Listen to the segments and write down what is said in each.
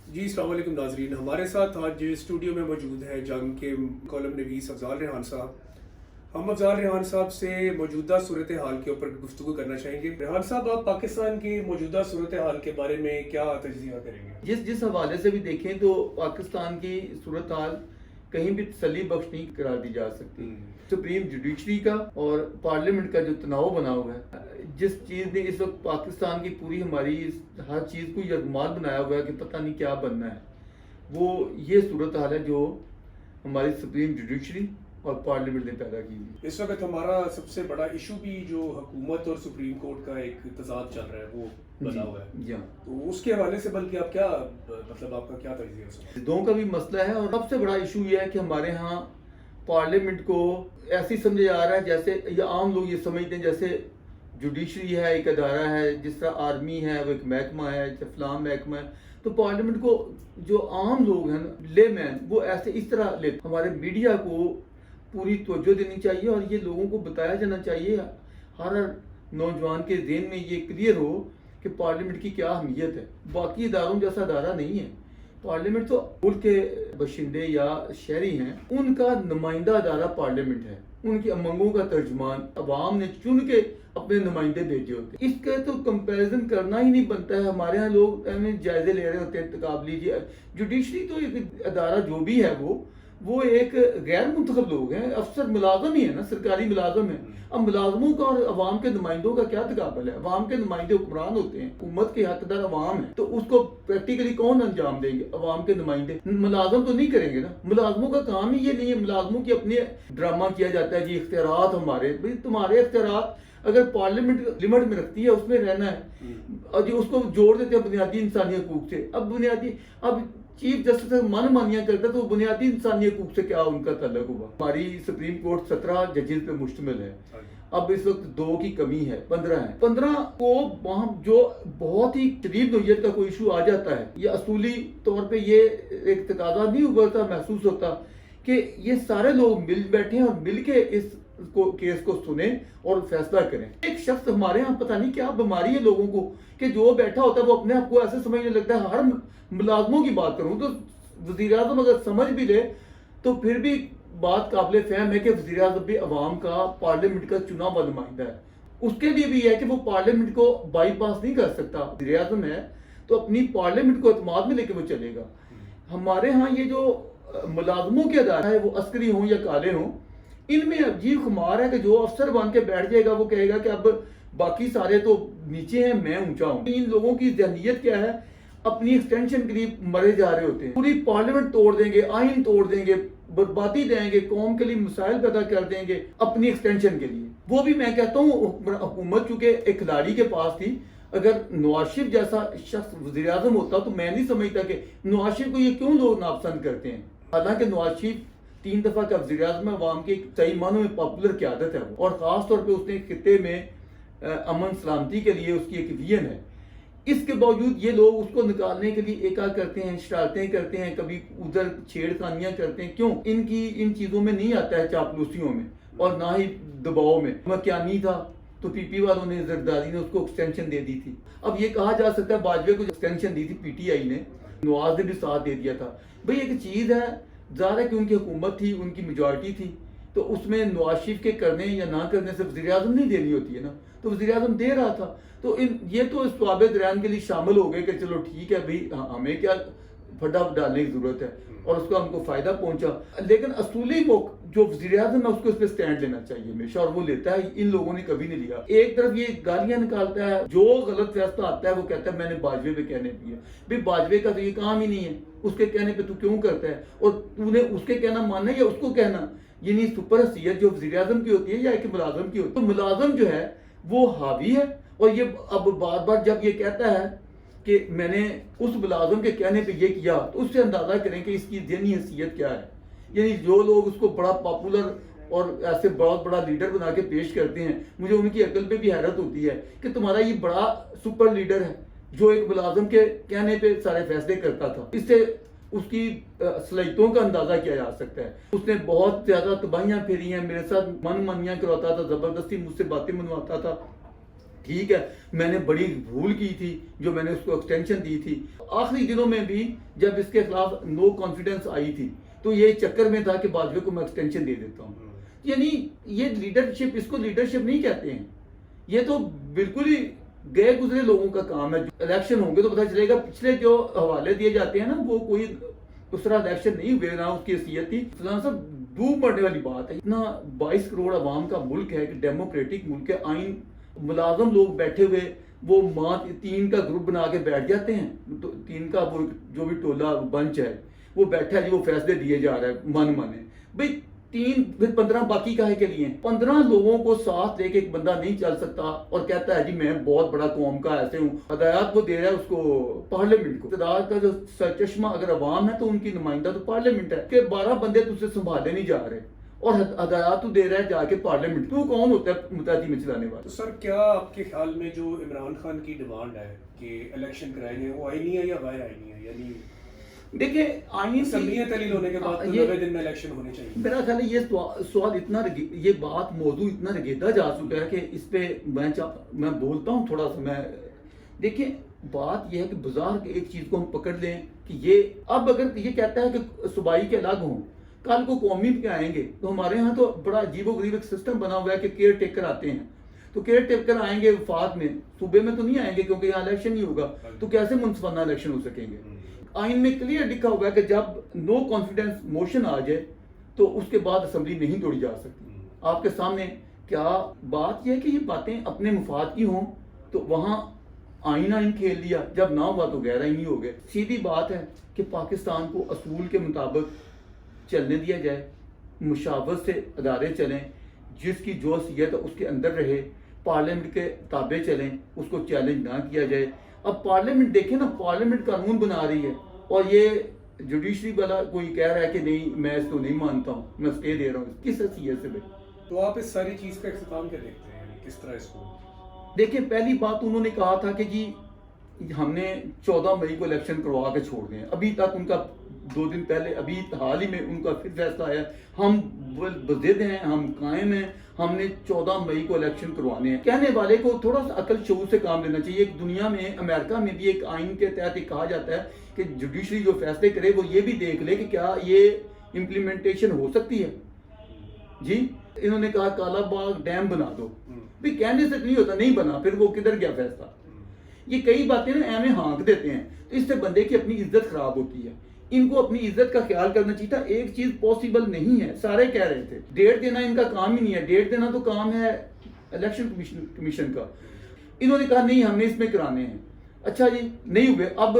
جی السلام علیکم ناظرین، ہمارے ساتھ آج اسٹوڈیو میں موجود ہیں جنگ کے کالم نویس افضال ریحان صاحب۔ ہم افضال ریحان صاحب سے موجودہ صورتحال کے اوپر گفتگو کرنا چاہیں گے۔ ریحان صاحب، آپ پاکستان کی موجودہ صورتحال کے بارے میں کیا تجزیہ کریں گے؟ جس حوالے سے بھی دیکھیں تو پاکستان کی صورتحال کہیں بھی تسلی بخش نہیں قرار دی جا سکتی۔ سپریم جوڈیشری کا اور پارلیمنٹ کا جو تناؤ بنا ہوا ہے، جس چیز نے اس وقت پاکستان کی پوری ہماری ہر چیز کو یرغمال بنایا ہوا ہے کہ پتہ نہیں کیا بننا ہے، وہ یہ صورتحال ہے جو ہماری سپریم جوڈیشری اور پارلیمنٹ نے پیدا کی ہوئی۔ اس وقت ہمارا سب سے بڑا ایشو بھی جو حکومت اور سپریم کورٹ کا ایک تضاد چل رہا ہے وہ بنا ہوا ہے، تو اس کے حوالے سے بلکہ آپ کیا آپ کا کیا تجزیہ ہے؟ دونوں کا بھی مسئلہ ہے، اور سب سے بڑا ایشو یہ ہے کہ ہمارے ہاں پارلیمنٹ کو ایسی سمجھا جا رہا ہے جیسے یہ عام لوگ یہ سمجھتے ہیں جیسے جوڈیشری ہے ایک ادارہ ہے، جس طرح آرمی ہے وہ ایک محکمہ ہے، فلاں محکمہ ہے، تو پارلیمنٹ کو جو عام لوگ ہیں لے مین وہ ایسے اس طرح لیتے۔ ہمارے میڈیا کو پوری توجہ دینی چاہیے اور یہ لوگوں کو بتایا جانا چاہیے، ہر نوجوان کے ذہن میں یہ کلیئر ہو کہ پارلیمنٹ کی کیا اہمیت ہے۔ باقی اداروں جیسا ادارہ نہیں ہے پارلیمنٹ، تو ملک کے باشندے یا شہری ہیں، ان کا نمائندہ ادارہ پارلیمنٹ ہے، ان کی امنگوں کا ترجمان عوام نے چن کے اپنے نمائندے بھیجے ہوتے ہیں۔ اس کا تو کمپیریزن کرنا ہی نہیں بنتا ہے۔ ہمارے ہاں لوگ جائزے لے رہے ہوتے ہیں، انتخاب لیجیے۔ جوڈیشری تو ایک ادارہ جو بھی ہے وہ ایک غیر منتخب لوگ ہیں، افسر ملازم ہی ہے نا، سرکاری ملازم ہیں۔ اب ملازموں کا اور عوام کے نمائندوں کا کیا تقابل ہے؟ عوام کے نمائندے حکمران ہوتے ہیں، حکومت کے حقدار عوام ہیں، تو اس کو پریکٹیکلی کون انجام دیں گے؟ عوام کے نمائندے، ملازم تو نہیں کریں گے نا۔ ملازموں کا کام ہی یہ نہیں ہے۔ ملازموں کی اپنے ڈرامہ کیا جاتا ہے جی اختیارات ہمارے، بھئی تمہارے اختیارات اگر پارلیمنٹ لمٹ میں رکھتی ہے اس میں رہنا ہے، اور جی اس کو جوڑ دیتے ہیں بنیادی انسانی حقوق سے۔ اب چیف جسٹس من مانیاں کرتا ہے تو بنیادی انسانی حقوق سے کیا ان کا تعلق ہوا؟ ہماری سپریم کورٹ 17 ججز پہ مشتمل ہے، اب اس وقت 2 کی کمی ہے، 15 ہیں۔ 15 کو وہاں جو بہت ہی شدید نوعیت کا کوئی ایشو آ جاتا ہے، یہ اصولی طور پہ یہ ایک تقاضا نہیں ابھرتا، محسوس ہوتا کہ یہ سارے لوگ مل بیٹھیں اور مل کے اس کیس کو سنیں اور فیصلہ کریں۔ ایک شخص ہمارے ہاں پتہ نہیں کیا بیماری ہے لوگوں کو کہ جو بیٹھا ہوتا ہے وہ اپنے آپ کو ایسے سمجھنے لگتا ہے، ہر ملازموں کی بات کروں تو وزیر اعظم اگر سمجھ بھی لے تو پھر بھی بات قابل فہم ہے کہ وزیر اعظم بھی عوام کا پارلیمنٹ کا چنا ہوا نمائندہ ہے، اس کے لیے بھی یہ ہے کہ وہ پارلیمنٹ کو بائی پاس نہیں کر سکتا۔ وزیر اعظم ہے تو اپنی پارلیمنٹ کو اعتماد میں لے کے وہ چلے گا۔ ہمارے ہاں یہ جو ملازموں کے ادارے ہیں، وہ عسکری ہوں یا کالے ہوں، ان میں عجیب خمار ہے کہ جو افسر بن کے بیٹھ جائے گا وہ کہے گا کہ اب باقی سارے تو نیچے ہیں، میں اونچا ہوں۔ ان لوگوں کی ذہنیت کیا ہے؟ اپنی ایکسٹینشن کے لیے مرے جا رہے ہوتے ہیں، پوری پارلیمنٹ توڑ دیں گے، آئین توڑ دیں گے، بربادی دیں گے، قوم کے لیے مسائل پیدا کر دیں گے اپنی ایکسٹینشن کے لیے۔ وہ بھی میں کہتا ہوں حکومت چونکہ ایک کھلاڑی کے پاس تھی، اگر نواز شریف جیسا شخص وزیر اعظم ہوتا تو میں نہیں سمجھتا کہ نواز شریف کو یہ کیوں لوگ ناپسند کرتے ہیں۔ حالانکہ نواز شریف 3 دفعہ کا وزیر اعظم عوام کی صحیح معنوں میں پاپولر قیادت ہے، اور خاص طور پہ اس نے خطے میں امن سلامتی کے لیے اس کی ایک ویژن ہے۔ اس کے باوجود یہ لوگ اس کو نکالنے کے لیے ایکا کرتے ہیں، شرارتیں کرتے ہیں، کبھی ادھر چھیڑ خانیاں کرتے ہیں۔ کیوں؟ ان چیزوں میں نہیں آتا ہے، چاپلوسیوں میں اور نہ ہی دباؤ میں۔ کیا نہیں تھا تو پی پی والوں نے، زرداری نے اس کو ایکسٹینشن دے دی تھی۔ اب یہ کہا جا سکتا ہے باجوے کو ایکسٹینشن دی تھی پی ٹی آئی نے، نواز نے بھی ساتھ دے دیا تھا۔ بھئی ایک چیز ہے، ظاہر ہے کہ ان کی حکومت تھی، ان کی میجورٹی تھی، تو اس میں نواز شریف کے کرنے یا نہ کرنے سے وزیر اعظم نہیں دینی ہوتی ہے نا، تو وزیر اعظم دے رہا تھا۔ تو یہ تو اسباب درین کے لیے شامل ہو گئے کہ چلو ٹھیک ہے بھئی، ہمیں کیا پھڈا ڈالنے کی ضرورت ہے، اور اس کو ہم کو فائدہ پہنچا۔ لیکن اصولی جو وزیر اعظم ہے اس کو اس پہ سٹینڈ لینا چاہیے ہمیشہ، اور وہ لیتا ہے۔ ان لوگوں نے کبھی نہیں لیا۔ ایک طرف یہ گالیاں نکالتا ہے، جو غلط فیصلہ آتا ہے وہ کہتا ہے میں نے باجوے پہ کہنے دیا۔ بھئی باجوے کا تو یہ کام ہی نہیں ہے، اس کے کہنے پہ تو کیوں کرتا ہے؟ اور تو نے اس کے کہنا ماننا یا اس کو کہنا؟ یعنی سپر حیثیت جو وزیر اعظم کی ہوتی ہے یا ایک ملازم کی ہوتی ہے، تو ملازم جو ہے وہ حاوی ہے، اور یہ اب بار بار جب یہ کہتا ہے کہ میں نے اس ملازم کے کہنے پہ یہ کیا، تو اس سے اندازہ کریں کہ اس کی ذہنی حیثیت کیا ہے۔ یعنی جو لوگ اس کو بڑا پاپولر اور ایسے بہت بڑا لیڈر بنا کے پیش کرتے ہیں، مجھے ان کی عقل پہ بھی حیرت ہوتی ہے کہ تمہارا یہ بڑا سپر لیڈر ہے جو ایک ملازم کے کہنے پہ سارے فیصلے کرتا تھا۔ اس سے اس کی صلاحیتوں کا اندازہ کیا جا سکتا ہے۔ اس نے بہت زیادہ تباہیاں پھیری ہیں، میرے ساتھ من مانیاں کرواتا تھا، زبردستی مجھ سے باتیں منواتا تھا، ٹھیک ہے میں نے بڑی بھول کی تھی جو میں نے اس کو ایکسٹینشن دی تھی. آخری دنوں میں بھی جب اس کے خلاف نو کانفیڈنس آئی تھی تو یہ چکر میں تھا کہ بادشاہ کو میں ایکسٹینشن دے دیتا ہوں. یعنی یہ لیڈرشپ، اس کو لیڈرشپ نہیں کہتے ہیں، یہ تو بالکل ہی گئے گزرے لوگوں کا کام ہے. الیکشن ہوں گے تو پتہ چلے گا. پچھلے جو حوالے دیے جاتے ہیں نا وہ کوئی اس طرح الیکشن نہیں ہوئے، نہ اس کی حیثیت تھی. فلاں صاحب ڈوب مرنے والی بات ہے. اتنا 22 کروڑ عوام کا ملک ہے کہ ڈیموکریٹک ملک ہے. آئین ملازم لوگ بیٹھے ہوئے وہ تین کا گروپ بنا کے بیٹھ جاتے ہیں. تین کا وہ جو بھی ٹولہ بنچ ہے وہ بیٹھا ہے جی، وہ فیصلے دیے جا رہے ہیں من مانے. بھئی تین پھر 15 باقی کاہے کے لیے؟ 15 لوگوں کو ساتھ لے کے ایک بندہ نہیں چل سکتا اور کہتا ہے جی میں بہت بڑا قوم کا ایسے ہوں. ہدایات وہ دے رہا ہے اس کو پارلیمنٹ کو. اقتدار کا جو سرچشمہ اگر عوام ہے تو ان کی نمائندہ تو پارلیمنٹ ہے کہ 12 بندے تجھ سے سنبھالے نہیں جا رہے اور ہدایات تو دے رہا ہے جا کے پارلیمنٹ. تو کون ہوتا ہے متحدی میں چلانے والا؟ تو سر کیا آپ کے خیال میں جو عمران خان کی ڈیمانڈ ہے کہ الیکشن کرائیں گے وہ آئینی ہے یا غیر آئینی ہے؟ یعنی دیکھیں آئین اسمبلیاں تعلیل ہونے کے بعد 90 دن میں الیکشن ہونے چاہیے. میرا خیال ہے یہ سوال اتنا یہ بات موضوع اتنا رگیدہ جا چکا ہے کہ اس پہ میں بولتا ہوں تھوڑا سا. میں دیکھیں بات یہ ہے کہ بازار کے ایک چیز کو ہم پکڑ لیں کہ یہ اب اگر یہ کہتا ہے کہ صوبائی کے الگ ہوں، کل کو قومی کے آئیں گے تو ہمارے ہاں تو بڑا عجیب و غریب ایک سسٹم بنا ہوا ہے کہ کیئر ٹیکر آتے ہیں. تو کیئر ٹیکر آئیں گے وفات میں، صوبے میں تو نہیں آئیں گے کیونکہ یہاں الیکشن نہیں ہوگا. تو کیسے منصفانہ الیکشن ہو سکیں گے؟ آئین میں کلیئر لکھا ہوا ہے کہ جب نو کانفیڈنس موشن آ جائے تو اس کے بعد اسمبلی نہیں توڑی جا سکتی. آپ کے سامنے کیا بات یہ ہے کہ یہ باتیں اپنے مفاد کی ہوں تو وہاں آئین کھیل لیا، جب نہ ہوا تو غیر آئینی ہو گئے. سیدھی بات ہے کہ پاکستان کو اصول کے مطابق چلنے دیا جائے، مشاورت سے ادارے چلیں، جس کی جو حیثیت ہے اس کے اندر رہے، پارلیمنٹ کے تابع چلیں، اس کو چیلنج نہ کیا جائے. اب پارلیمنٹ دیکھیں نا، پارلیمنٹ قانون بنا رہی ہے اور یہ جوڈیشری والا کوئی کہہ رہا ہے کہ نہیں میں اس کو نہیں مانتا ہوں، میں اسٹے دے رہا ہوں. کس حیثیت سے؟ تو آپ اس ساری چیز کا اختتام کیا دیکھتے ہیں؟ یعنی کس طرح اس کو دیکھیں پہلی بات انہوں نے کہا تھا کہ جی ہم نے 14 مئی کو الیکشن کروا کے چھوڑ دیں. ابھی تک ان کا 2 دن پہلے ابھی حال ہی میں ان کا پھر فیصلہ آیا ہم بضد ہیں، ہم قائم ہیں، ہم نے 14 مئی کو الیکشن کروانے ہیں. کہنے والے کو تھوڑا سا عقل شعور سے کام لینا چاہیے. ایک دنیا میں امریکہ میں بھی ایک آئین کے تحت کہا جاتا ہے کہ جوڈیشری جو فیصلے کرے وہ یہ بھی دیکھ لے کہ کیا یہ امپلیمنٹیشن ہو سکتی ہے. جی انہوں نے کہا کالا باغ ڈیم بنا دو، بھی کہنے سے نہیں ہوتا، نہیں بنا، پھر وہ کدھر گیا فیصلہ. یہ کئی باتیں نا ایویں ہانک دیتے ہیں تو اس سے بندے کی اپنی عزت خراب ہوتی ہے. ان کو اپنی عزت کا خیال کرنا چاہیے تھا. ایک چیز پاسبل نہیں ہے، سارے کہہ رہے تھے ڈیٹ دینا ان کا کام ہی نہیں ہے. ڈیٹ دینا تو کام ہے الیکشن کمیشن کا. انہوں نے کہا نہیں ہم نے اس میں کرانے ہیں. اچھا جی نہیں ہوئے. اب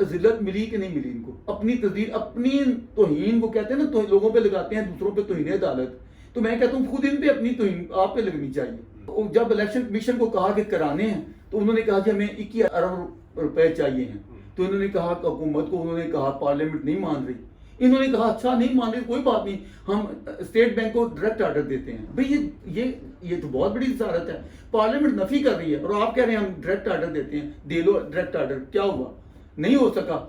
ذلت ملی کہ نہیں ملی ان کو؟ اپنی تزدید، اپنی توہین، وہ کہتے ہیں نا تو لوگوں پہ لگاتے ہیں دوسروں پہ توہین عدالت. تو میں کہتا ہوں خود ان پہ اپنی توہین آپ پہ لگنی چاہیے. جب الیکشن کمیشن کو کہا کہ کرانے ہیں تو انہوں نے کہا کہ ہمیں 21 ارب روپے چاہیے ہیں. تو انہوں نے کہا کہ حکومت کو، انہوں نے کہا پارلیمنٹ نہیں مان رہی. انہوں نے کہا اچھا نہیں مان رہی کوئی بات نہیں، ہم اسٹیٹ بینک کو ڈائریکٹ آرڈر دیتے ہیں. بھئی یہ تو بہت بڑی جسارت ہے. پارلیمنٹ نفی کر رہی ہے اور آپ کہہ رہے ہیں ہم ڈائریکٹ آرڈر دیتے ہیں. دے لو ڈائریکٹ آرڈر. کیا ہوا؟ نہیں ہو سکا.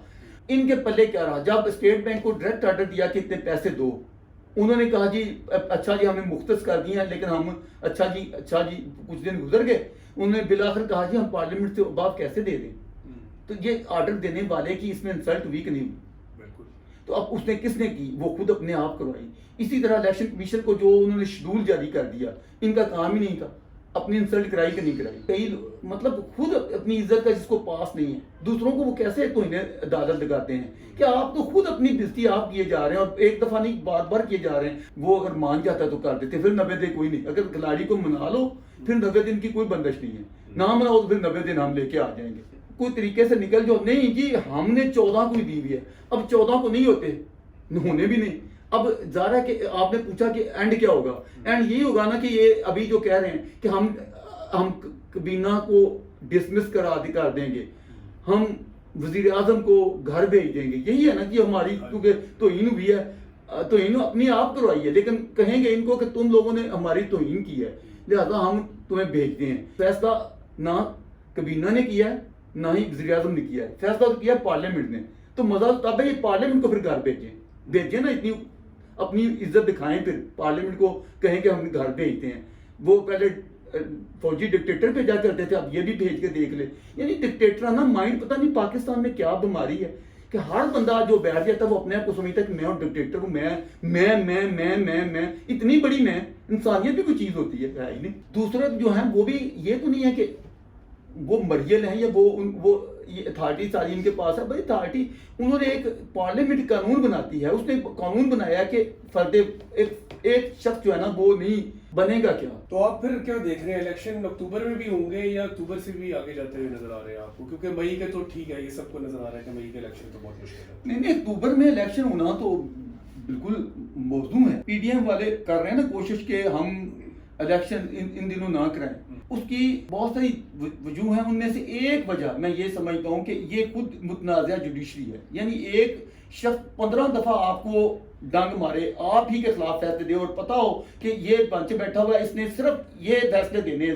ان کے پلے کیا رہا؟ جب اسٹیٹ بینک کو ڈائریکٹ آرڈر دیا کہ اتنے پیسے دو، انہوں نے کہا جی اچھا جی ہمیں مختص کر دیے ہیں لیکن ہم اچھا جی کچھ دن گزر گئے. انہوں نے بالآخر کہا جی ہم پارلیمنٹ سے اباب کیسے دے دیں؟ تو یہ آرڈر دینے والے کی اس میں انسلٹ ہوئی کہ نہیں ہوئی؟ تو اب اس نے کس نے کی؟ وہ خود اپنے آپ کروائی. اسی طرح الیکشن کمیشن کو جو انہوں نے شیڈول جاری کر دیا، ان کا کام ہی نہیں تھا. اپنی انسلٹ کرائی کہ نہیں کرائی؟ کئی مطلب خود اپنی عزت کا جس کو پاس نہیں ہے، دوسروں کو وہ کیسے توہین عدالت لگاتے ہیں کہ آپ تو خود اپنی بےزتی آپ کیے جا رہے ہیں اور ایک دفعہ نہیں بار بار کیے جا رہے ہیں. وہ اگر مان جاتا ہے تو کر دیتے، پھر 90 دن کوئی نہیں. اگر کھلاڑی کو منا لو پھر 90 دن کی کوئی بندش نہیں ہے. نہ مناؤ تو پھر 90 دن ہم لے کے آ جائیں گے. کوئی طریقے سے نکل جو. نہیں جی ہم نے 14 کو ہی دی ہوئی ہے، اب 14 کو نہیں ہوتے، ہونے بھی نہیں. اب ظاہر ہے کہ آپ نے پوچھا کہ اینڈ کیا ہوگا. اینڈ یہی ہوگا نا کہ یہ ابھی جو کہہ رہے ہیں کہ ہم کابینہ کو ڈسمس کر دیں گے، ہم وزیر اعظم کو گھر بھیج دیں گے. یہی ہے نا کہ ہماری کیونکہ توہین ہوئی ہے، توہین اپنی آپ کروائی ہے، لیکن کہیں گے ان کو کہ تم لوگوں نے ہماری توہین کی ہے لہذا ہم تمہیں بھیجتے ہیں. فیصلہ نہ کابینہ نے کیا ہے نہ ہی وزیر اعظم نے کیا ہے، فیصلہ تو کیا پارلیمنٹ نے. تو مزہ تب ہے یہ پارلیمنٹ کو پھر گھر بھیجیں نا. اتنی اپنی عزت دکھائیں، پھر پارلیمنٹ کو کہیں کہ ہم گھر بھیجتے ہیں. وہ پہلے فوجی ڈکٹیٹر بھیجا کرتے تھے، اب یہ بھی بھیج کے دیکھ لے. یعنی ڈکٹیٹرانہ مائنڈ، پتہ نہیں پاکستان میں کیا بیماری ہے کہ ہر بندہ جو بیٹھ جاتا ہے وہ اپنے آپ کو سمجھتا ہے کہ میں اور ڈکٹیٹر ہوں، میں اتنی بڑی میں انسانیت بھی کوئی چیز ہوتی ہے ہی نہیں. دوسرے جو ہیں وہ بھی یہ تو نہیں ہے کہ وہ مریل ہیں یا وہ یہ اتھارٹی ساری ان کے پاس ہے. بھائی اتھارٹی، انہوں نے ایک پارلیمنٹ قانون بناتی ہے، اس نے قانون بنایا کہ فرد ایک شخص جو ہے نا وہ نہیں بنے گا کیا. تو آپ پھر کیا دیکھ رہے ہیں، الیکشن اکتوبر میں بھی ہوں گے یا اکتوبر سے بھی آگے جاتے ہوئے نظر آ رہے ہیں آپ کو؟ کیونکہ مئی کے تو ٹھیک ہے، یہ سب کو نظر آ رہا ہے کہ مئی کے الیکشن تو بہت مشکل ہے. نہیں، اکتوبر میں الیکشن ہونا تو بالکل موضوع ہے. پی ڈی ایم والے کر رہے ہیں نا کوشش کہ ہم الیکشن ان دنوں نہ کرائیں. اس کی بہت ساری وجوہ ہیں، ان میں سے ایک وجہ میں یہ سمجھتا ہوں کہ یہ خود متنازع جوڈیشری ہے. یعنی ایک شخص 15 دفعہ آپ کو ڈنگ مارے، آپ ہی کے خلاف فیصلے دے اور پتا ہو کہ یہ بنچ بیٹھا ہوا ہے، اس نے صرف یہ فیصلے دینے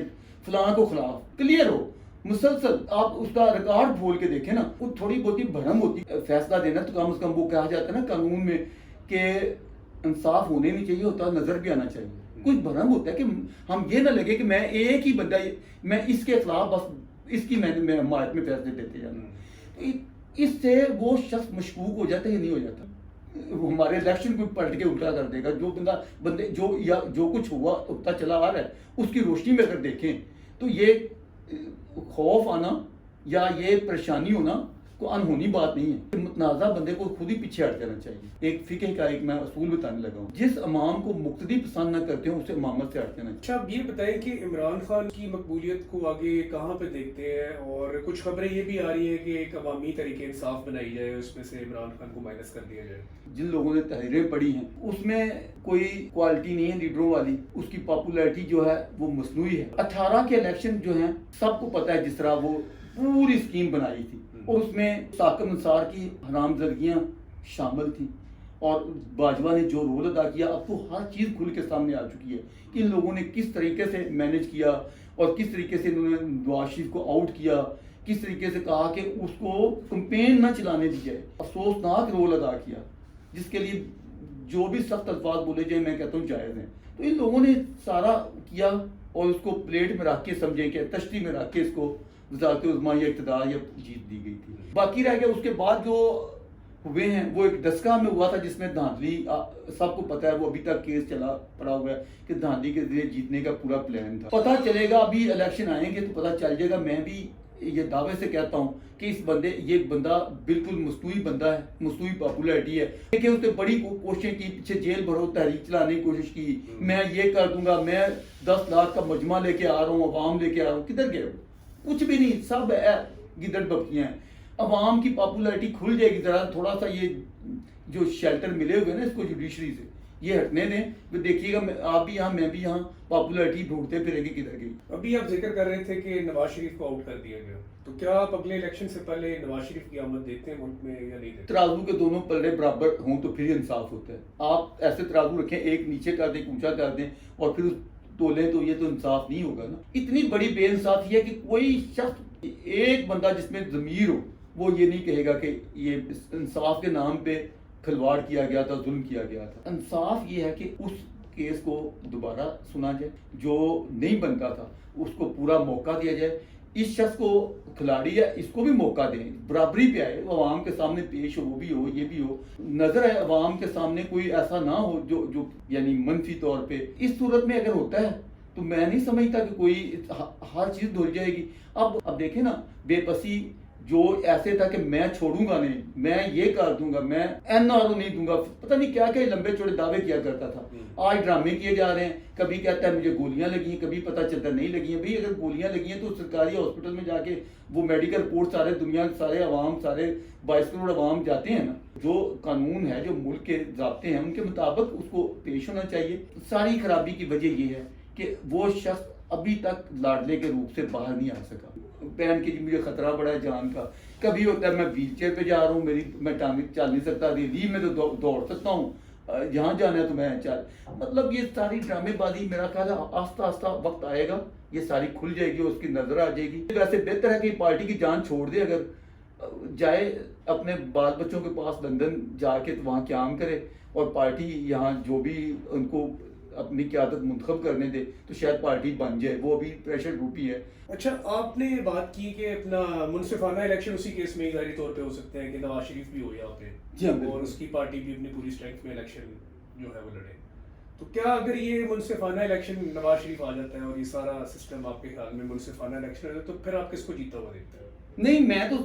فلاں کو خلاف، کلیئر ہو مسلسل، آپ اس کا ریکارڈ کھول کے دیکھیں نا، وہ تھوڑی بہت بھرم ہوتی. فیصلہ دینا تو کم از کم وہ کہا جاتا ہے نا قانون میں کہ انصاف ہونے نہیں چاہیے ہوتا، نظر بھی آنا چاہیے. کچھ بھرم ہوتا ہے کہ ہم یہ نہ لگے کہ میں ایک ہی بندہ، میں اس کے خلاف بس اس کی میں حمایت میں فیصلے دیتے جانا. اس سے وہ شخص مشکوک ہو جاتا ہے یا نہیں ہو جاتا. ہمارے الیکشن کو پلٹ کے الٹا کر دے گا. جو بندے جو کچھ ہوا ہوتا چلا آ رہا ہے اس کی روشنی میں اگر دیکھیں تو یہ خوف آنا یا یہ پریشانی ہونا کوئی انہونی بات نہیں ہے. متنازع بندے کو خود ہی پیچھے ہٹ جانا چاہیے. ایک فقہ کا ایک میں اصول بتانے لگا ہوں، جس امام کو مقتدی پسند نہ کرتے ہوں اسے امامت سے ہٹ جانا چاہیے. اچھا، آپ یہ بتائیں کہ عمران خان کی مقبولیت کو آگے کہاں پہ دیکھتے ہیں؟ اور کچھ خبریں یہ بھی آ رہی ہیں کہ ایک عوامی طریقے انصاف بنائی جائے، اس میں سے عمران خان کو مائنس کر دیا جائے. جن لوگوں نے تحریریں پڑھی ہیں اس میں کوئی کوالٹی نہیں ہے لیڈروں والی. اس کی پاپولیرٹی جو ہے وہ مصنوعی ہے. 18 کے الیکشن جو ہیں سب کو پتہ ہے جس طرح وہ پوری اسکیم بنائی تھی، اور اس میں ثاقب انصار کی حرام زرگیاں شامل تھیں، اور باجوہ نے جو رول ادا کیا اب تو ہر چیز کھل کے سامنے آ چکی ہے کہ ان لوگوں نے کس طریقے سے مینج کیا اور کس طریقے سے انہوں نے نواز شریف کو آؤٹ کیا، کس طریقے سے کہا کہ اس کو کمپین نہ چلانے دی جائے. افسوسناک رول ادا کیا جس کے لیے جو بھی سخت الفاظ بولے جائیں میں کہتا ہوں جائز ہیں. تو ان لوگوں نے سارا کیا اور اس کو پلیٹ میں رکھ کے سمجھیں کہ تشتی میں رکھ کے اس کو وزارت عظمیٰ یا اقتدار یا جیت دی گئی تھی. باقی رہ گیا اس کے بعد جو ہوئے ہیں وہ ایک ڈسکا میں ہوا تھا جس میں دھاندلی، سب کو پتا ہے وہ ابھی تک کیس چلا پڑا ہوا ہے کہ دھاندلی کے ذریعے جیتنے کا پورا پلان تھا. پتہ چلے گا ابھی الیکشن آئیں گے تو پتہ چل جائے گا. میں بھی یہ دعوے سے کہتا ہوں کہ یہ بندہ بالکل مصنوعی بندہ ہے، مصنوعی پاپولیرٹی ہے. کہ اس نے بڑی کوششیں کی، پیچھے جیل بھرو تحریک چلانے کی کوشش کی، میں یہ کر دوں گا، میں 10 لاکھ کا مجمع لے کے آ رہا ہوں، عوام لے کے آ رہا ہوں. کدھر گئے؟ کچھ بھی نہیں، سب گدڑ بکیاں ہیں. عوام کی پاپولیرٹی کھل جائے گی. ذرا تھوڑا سا یہ جو شیلٹر ملے ہوئے نا اس کو جوڈیشری سے، یہ ہٹنے دیں. دیکھیے گا آپ بھی یہاں میں بھی یہاں پاپولیرٹی ڈھونڈتے پھریں گے کدھر گئی. ابھی آپ ذکر کر رہے تھے کہ نواز شریف کو آؤٹ کر دیا گیا، تو کیا آپ اگلے الیکشن سے پہلے نواز شریف کی آمد دیکھتے ہیں ملک میں یا نہیں دیکھتے؟ ترازو کے دونوں پلڑے برابر ہوں تو پھر انصاف ہوتا ہے. آپ ایسے ترازو رکھیں، ایک نیچے کر دیں، اونچا کر دیں اور پھر تولیں تو یہ تو انصاف نہیں ہوگا نا. اتنی بڑی بے انصافی ہے کہ کوئی شخص، ایک بندہ جس میں ضمیر ہو وہ یہ نہیں کہے گا کہ یہ انصاف کے نام پہ کھلواڑ کیا گیا تھا، ظلم کیا گیا تھا. انصاف یہ ہے کہ اس کیس کو دوبارہ سنا جائے، جو نہیں بنتا تھا اس کو پورا موقع دیا جائے. اس شخص کو کھلاڑی ہے اس کو بھی موقع دیں، برابری پہ آئے، عوام کے سامنے پیش ہو، وہ بھی ہو یہ بھی ہو، نظر ہے عوام کے سامنے کوئی ایسا نہ ہو جو یعنی منفی طور پہ. اس صورت میں اگر ہوتا ہے تو میں نہیں سمجھتا کہ کوئی ہر چیز دھل جائے گی. اب دیکھیں نا، بے بسی جو ایسے تھا کہ میں چھوڑوں گا نہیں، میں یہ کر دوں گا، میں NRO نہیں دوں گا، پتہ نہیں کیا کیا لمبے چوڑے دعوے کیا کرتا تھا. آج ڈرامے کیے جا رہے ہیں. کبھی کہتا ہے مجھے گولیاں لگی ہیں، کبھی پتہ چلتا نہیں لگی ہیں. بھئی اگر گولیاں لگی ہیں تو سرکاری ہاسپٹل میں جا کے وہ میڈیکل رپورٹ سارے دنیا کے سارے عوام، سارے 22 کروڑ عوام جاتے ہیں نا. جو قانون ہے، جو ملک کے ضابطے ہیں ان کے مطابق اس کو پیش ہونا چاہیے. ساری خرابی کی وجہ یہ ہے کہ وہ شخص ابھی تک لاڈلے کے روپ سے باہر نہیں آ سکا. پہن کے مجھے خطرہ بڑا ہے جان کا. کبھی ہوتا ہے میں ویل چیئر پہ جا رہا ہوں، میں چل نہیں سکتا، ریلی میں تو دوڑ سکتا ہوں، جہاں جانا ہے تو میں چل. مطلب یہ ساری ڈرامے بازی میرا خیال ہے آہستہ آہستہ وقت آئے گا یہ ساری کھل جائے گی، اس کی نظر آ جائے گی. ویسے بہتر ہے کہ پارٹی کی جان چھوڑ دے، اگر جائے اپنے بال بچوں کے پاس لندن جا کے وہاں قیام کرے، اور پارٹی یہاں جو بھی ان کو اپنی قیادت منتخب کرنے دے تو شاید پارٹی بن جائے. وہ ابھی پریشر گروپ ہی ہے. اچھا، آپ نے بات کی کہ اپنا منصفانہ الیکشن اسی کیس میں ظاہری طور پہ ہو سکتے ہیں کہ نواز شریف بھی ہو یہاں پہ، جی ہاں، اور اس کی پارٹی بھی اپنی پوری اسٹرینتھ میں الیکشن جو ہے وہ لڑے. تو کیا اگر یہ منصفانہ الیکشن نواز شریف آ جاتا ہے اور یہ سارا سسٹم آپ کے خیال میں منصفانہ الیکشن ہے، تو پھر آپ کس کو جیتا ہوا دیکھتے ہیں؟ نہیں، میں تو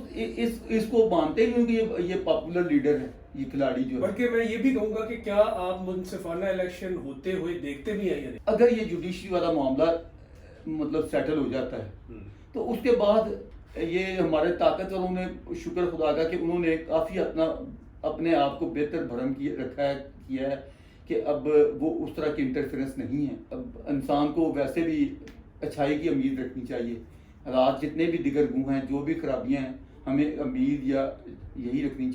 اس کو مانتے ہی ہوں کہ یہ پاپولر لیڈر ہے، یہ کھلاڑی جو ہے. بلکہ میں یہ بھی کہوں گا کہ کیا آپ منصفانہ الیکشن ہوتے ہوئے دیکھتے بھی ہیں یا نہیں؟ اگر یہ جوڈیشری والا معاملہ مطلب سیٹل ہو جاتا ہے تو اس کے بعد یہ ہمارے طاقتوروں نے شکر خدا کا کہ انہوں نے کافی اپنے آپ کو بہتر بھرم کیا ہے کہ اب وہ اس طرح کی انٹرفیرنس نہیں ہے. اب انسان کو ویسے بھی اچھائی کی امید رکھنی چاہیے. حالات جتنے بھی دیگر گوں ہیں، جو بھی خرابیاں ہیں، ہمیں امید یا یہی کرنی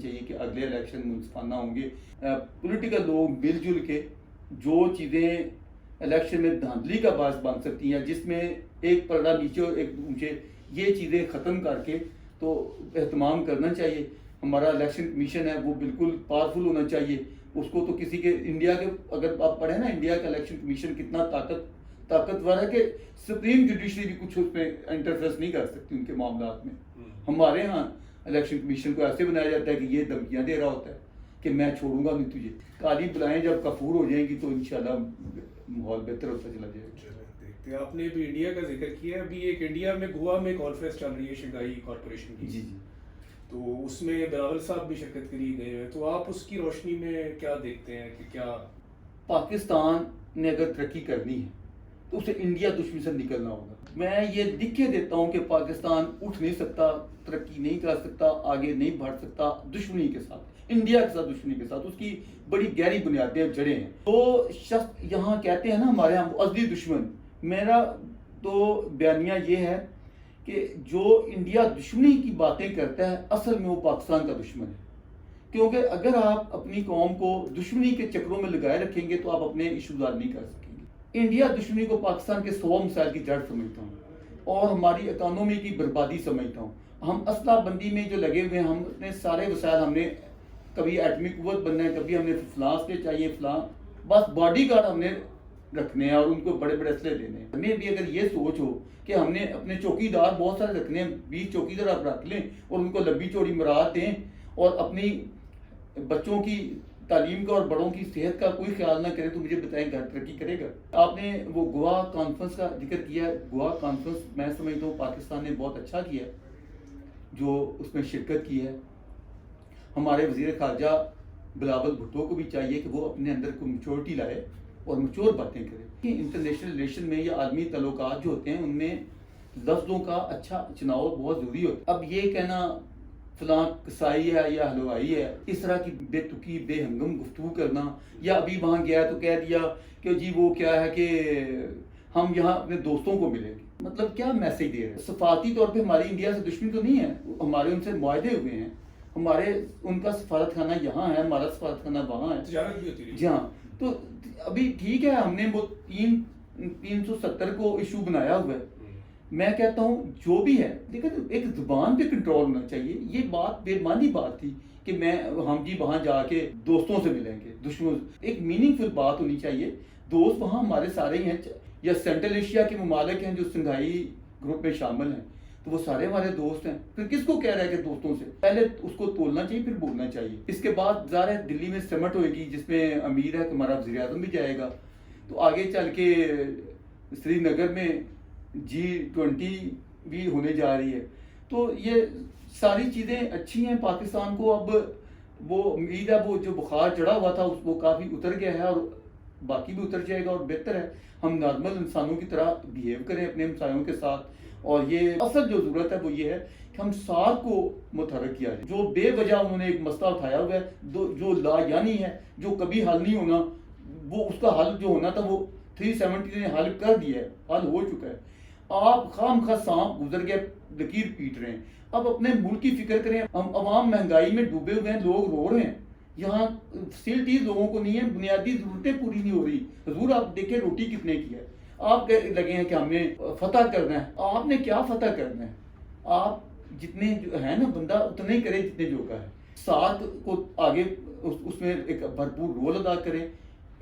چاہیے کہ اگلے الیکشن منصفانہ ہوں گے. پولیٹیکل لوگ مل جل کے جو چیزیں الیکشن میں دھاندلی کا باعث بن سکتی ہیں، جس میں ایک پردہ نیچے اور ایک اونچے، یہ چیزیں ختم کر کے تو اہتمام کرنا چاہیے. ہمارا الیکشن کمیشن ہے وہ بالکل پاورفل ہونا چاہیے. اس کو تو کسی کے انڈیا کے اگر آپ پڑھیں نا، انڈیا کا الیکشن کمیشن کتنا طاقتور ہے کہ سپریم جوڈیشری بھی کچھ اس میں انٹرفیئرنس نہیں کر سکتی ان کے معاملات میں. ہمارے ہاں الیکشن کمیشن کو ایسے بنایا جاتا ہے کہ یہ دھمکیاں دے رہا ہوتا ہے کہ میں چھوڑوں گا نہیں تجھے. کالی بلائیں جب کفور ہو جائیں گی تو انشاءاللہ ماحول بہتر ہوتا چلا جائے گا. دیکھتے آپ نے ابھی انڈیا کا ذکر کیا ہے. ابھی ایک انڈیا میں گوا میں کانفرنس چل رہی ہے شنگھائی کارپوریشن کی. جی جی. تو اس میں بلاول صاحب بھی شرکت کے لیے گئے ہیں. تو آپ اس کی روشنی میں کیا دیکھتے ہیں کہ کیا پاکستان نے اگر ترقی کرنی ہے تو اسے انڈیا دشمنی سے نکلنا ہوگا. میں یہ لکھ کے دیتا ہوں کہ پاکستان اٹھ نہیں سکتا، ترقی نہیں کر سکتا، آگے نہیں بڑھ سکتا دشمنی کے ساتھ، انڈیا کے ساتھ دشمنی کے ساتھ. اس کی بڑی گہری بنیادیں جڑیں ہیں. تو شخص یہاں کہتے ہیں نا ہمارے یہاں ازلی دشمن، میرا تو بیانیہ یہ ہے کہ جو انڈیا دشمنی کی باتیں کرتا ہے اصل میں وہ پاکستان کا دشمن ہے. کیونکہ اگر آپ اپنی قوم کو دشمنی کے چکروں میں لگائے رکھیں گے تو آپ اپنے ایشوز حل نہیں کر سکیں گے. انڈیا دشمنی کو پاکستان کے 100 مسائل کی جڑ سمجھتا ہوں اور ہماری اکانومی کی بربادی سمجھتا ہوں. ہم اسلحہ بندی میں جو لگے ہوئے ہیں، ہم اپنے سارے وسائل، ہم نے کبھی ایٹمی قوت بننا ہے، کبھی ہم نے فلاں سے چاہیے فلاں، بس باڈی گارڈ ہم نے رکھنے ہیں اور ان کو بڑے بڑے اسلحے دینے ہیں. ہمیں بھی اگر یہ سوچ ہو کہ ہم نے اپنے چوکیدار بہت سارے رکھنے ہیں، 20 چوکیدار آپ رکھ لیں اور ان کو لمبی چوڑی مراد دیں اور اپنی بچوں کی تعلیم کا اور بڑوں کی صحت کا کوئی خیال نہ کرے تو مجھے بتائیں گھر ترقی کرے گا؟ آپ نے وہ گوا کانفرنس کا ذکر کیا. گوا کانفرنس میں سمجھتا ہوں پاکستان نے بہت اچھا کیا جو اس میں شرکت کی ہے. ہمارے وزیر خارجہ بلاول بھٹو کو بھی چاہیے کہ وہ اپنے اندر کو میچورٹی لائے اور میچور باتیں کرے. انٹرنیشنل ریلیشن میں یا عالمی تعلقات جو ہوتے ہیں ان میں لفظوں کا اچھا چناؤ بہت ضروری ہوتا ہے. اب یہ کہنا فلاں کسائی ہے یا حلوائی ہے، اس طرح کی بے تکی بے ہنگم گفتگو کرنا، یا ابھی وہاں گیا تو کہہ دیا کہ جی وہ کیا ہے کہ ہم یہاں اپنے دوستوں کو ملیں گے. مطلب کیا میسج دے رہے ہیں؟ صفاتی طور پہ ہماری انڈیا سے دشمنی تو نہیں ہے، ہمارے ان سے معاہدے ہوئے ہیں، ہمارے ان کا سفارت خانہ یہاں ہے، ہمارا سفارت خانہ وہاں ہے، تجارت بھی ہوتی ہے. جی ہاں. تو ابھی ٹھیک ہے ہم نے وہ 370 کو ایشو بنایا ہوا ہے. میں کہتا ہوں جو بھی ہے لیکن ایک زبان پہ کنٹرول ہونا چاہیے. یہ بات بے معنی بات تھی کہ ہم جی وہاں جا کے دوستوں سے ملیں گے، دشمن. ایک میننگ فل بات ہونی چاہیے. دوست وہاں ہمارے سارے ہی ہیں، یا سینٹرل ایشیا کے ممالک ہیں جو شنگھائی گروپ میں شامل ہیں تو وہ سارے ہمارے دوست ہیں. پھر کس کو کہہ رہا ہے کہ دوستوں سے؟ پہلے اس کو تولنا چاہیے پھر بولنا چاہیے. اس کے بعد ظاہر ہے دلی میں سمٹ ہوئے گی جس میں امید ہے کہ ہمارا وزیر اعظم بھی جائے گا. تو آگے چل کے سری نگر میں G20 بھی ہونے جا رہی ہے. تو یہ ساری چیزیں اچھی ہیں پاکستان کو. اب وہ امید ہے وہ جو بخار چڑھا ہوا تھا وہ کافی اتر گیا ہے اور باقی بھی اتر جائے گا اور بہتر ہے ہم نارمل انسانوں کی طرح بیہیو کریں اپنے ہمسایوں کے ساتھ. اور یہ اصل جو ضرورت ہے وہ یہ ہے کہ ہم ساتھ کو متحرک کیا جائے. جو بے وجہ انہوں نے ایک مسئلہ اٹھایا ہوا ہے جو لا یعنی ہے، جو کبھی حل نہیں ہونا، وہ اس کا حل جو ہونا تھا وہ 370 نے حل کر دیا ہے، حل ہو چکا ہے. آپ خام خواہ سانپ گزر گئے لکیر پیٹ رہے ہیں. اب اپنے ملک کی فکر کریں. ہم عوام مہنگائی میں ڈوبے ہوئے ہیں، لوگ رو رہے ہیں. یہاں فیسلٹیز لوگوں کو نہیں ہے، بنیادی ضرورتیں پوری نہیں ہو رہی. حضور آپ دیکھیں روٹی کتنے کی ہے. آپ لگے ہیں کہ ہم نے فتح کرنا ہے. آپ نے کیا فتح کرنا ہے؟ آپ جتنے جو ہے نا بندہ اتنے ہی کرے جتنے جو کا ہے. ساتھ کو آگے اس میں ایک بھرپور رول ادا کریں.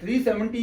370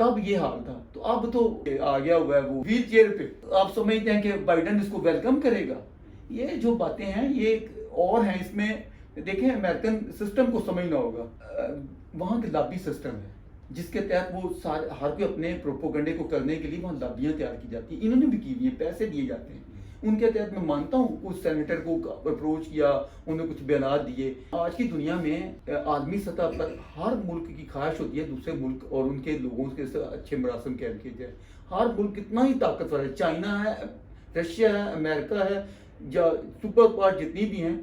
تب یہ حال تھا. تو اب تو آ گیا ہوا ہے وہ ویل چیئر پہ. آپ سمجھتے ہیں کہ بائیڈن اس کو ویلکم کرے گا؟ یہ جو باتیں ہیں یہ اور ہیں. اس میں دیکھیں امریکن سسٹم کو سمجھنا ہوگا. وہاں کے لابی سسٹم ہے جس کے تحت وہ ہر کوئی اپنے پروپوگنڈے کو کرنے کے لیے وہاں لابیاں تیار کی جاتی ہیں. انہوں نے بھی کی ہوئی ہیں, پیسے دیے جاتے ہیں. ان کے تحت میں مانتا ہوں اس سینیٹر کو اپروچ کیا, انہوں نے کچھ بیانات دیے. آج کی دنیا میں عالمی سطح پر ہر ملک کی خواہش ہوتی ہے دوسرے ملک اور ان کے لوگوں کے ساتھ اچھے مراسم قائم کیے جائے. ہر ملک کتنا ہی طاقتور ہے, چائنا ہے, رشیا ہے, امریکہ ہے, یا سپر پاور جتنی بھی ہیں,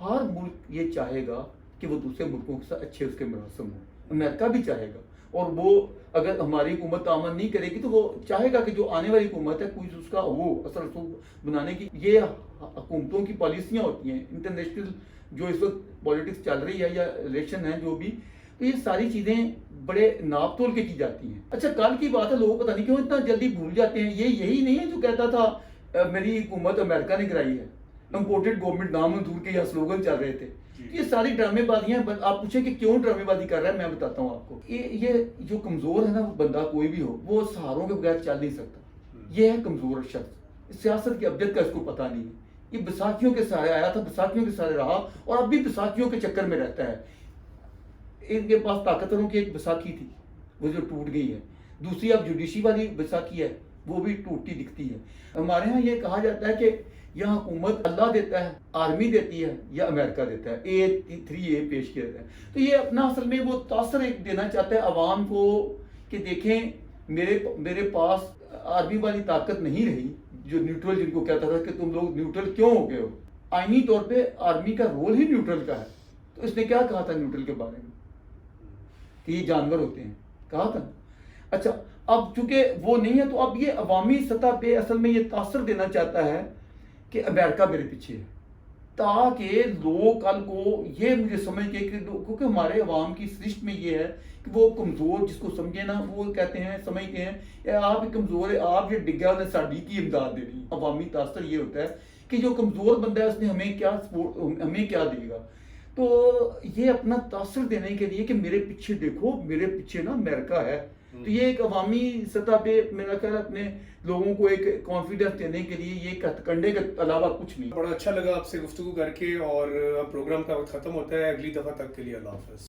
ہر ملک یہ چاہے گا کہ وہ دوسرے ملکوں کے ساتھ اچھے اس کے مراسم ہوں. امریکہ بھی چاہے گا, اور وہ اگر ہماری حکومت تعاون نہیں کرے گی تو وہ چاہے گا کہ جو آنے والی حکومت ہے کچھ اس کا وہ اثر رسوخ بنانے کی. یہ حکومتوں کی پالیسیاں ہوتی ہیں انٹرنیشنل جو اس وقت پولیٹکس چل رہی ہے یا الیکشن ہے جو بھی, تو یہ ساری چیزیں بڑے ناپ تول کے کی جاتی ہیں. اچھا کل کی بات ہے, لوگ پتہ نہیں کیوں اتنا جلدی بھول جاتے ہیں. یہ یہی نہیں ہے جو کہتا تھا میری حکومت امریکہ نے کرائی ہے, امپورٹڈ گورنمنٹ نامنظور کے یا سلوگن چل رہے تھے. یہ ساری ڈرامے بازیاں. آپ پوچھیں کہ کیوں ڈرامے بازی کر رہا ہے, میں بتاتا ہوں آپ کو. یہ جو کمزور ہے نا, وہ بندہ کوئی بھی ہو, وہ سہاروں کے بغیر چل نہیں سکتا. یہ ہے کمزور شخص. سیاست کی ابجد کا اس کو پتہ نہیں ہے. یہ بیساکھیوں کے سہارے آیا تھا, بیساکھیوں کے سہارے رہا, اور اب بھی بیساکھیوں کے چکر میں رہتا ہے. ان کے پاس طاقتوروں کی ایک بیساکھی تھی وہ جو ٹوٹ گئی ہے. دوسری اب جوڈیشی والی بیساکھی ہے, وہ بھی ٹوٹتی دکھتی ہے. ہمارے ہاں یہ کہا جاتا ہے کہ یہاں حکومت اللہ دیتا ہے, آرمی دیتی ہے, یا امریکہ دیتا ہے. 3A پیش کیا جاتا ہے. تو یہ اپنا اصل میں وہ تاثر ایک دینا چاہتا ہے عوام کو کہ دیکھیں میرے پاس آرمی والی طاقت نہیں رہی, جو نیوٹرل جن کو کہتا تھا کہ تم لوگ نیوٹرل کیوں ہو گئے ہو. آئینی طور پہ آرمی کا رول ہی نیوٹرل کا ہے. تو اس نے کیا کہا تھا نیوٹرل کے بارے میں کہ یہ جانور ہوتے ہیں, کہا تھا. اچھا اب چونکہ وہ نہیں ہے تو اب یہ عوامی سطح پہ اصل میں یہ تاثر دینا چاہتا ہے کہ امریکہ میرے پیچھے ہے, تاکہ لوگ کل کو یہ مجھے سمجھ کے کیونکہ ہمارے عوام کی سرشت میں یہ ہے کہ وہ کمزور جس کو سمجھے نا, وہ کہتے ہیں سمجھتے ہیں آپ کمزور ہے, آپ یہ ڈگا نے ساڈی کی امداد دے دی. عوامی تاثر یہ ہوتا ہے کہ جو کمزور بندہ ہے اس نے ہمیں کیا دے گا. تو یہ اپنا تاثر دینے کے لیے کہ میرے پیچھے دیکھو, میرے پیچھے نا امریکہ ہے. تو یہ ایک عوامی سطح پہ میرا خیال اپنے لوگوں کو ایک کانفیڈنس دینے کے لیے یہ کنڈے کے علاوہ کچھ نہیں. بڑا اچھا لگا آپ سے گفتگو کر کے, اور پروگرام کا وقت ختم ہوتا ہے. اگلی دفعہ تک کے لیے اللہ حافظ.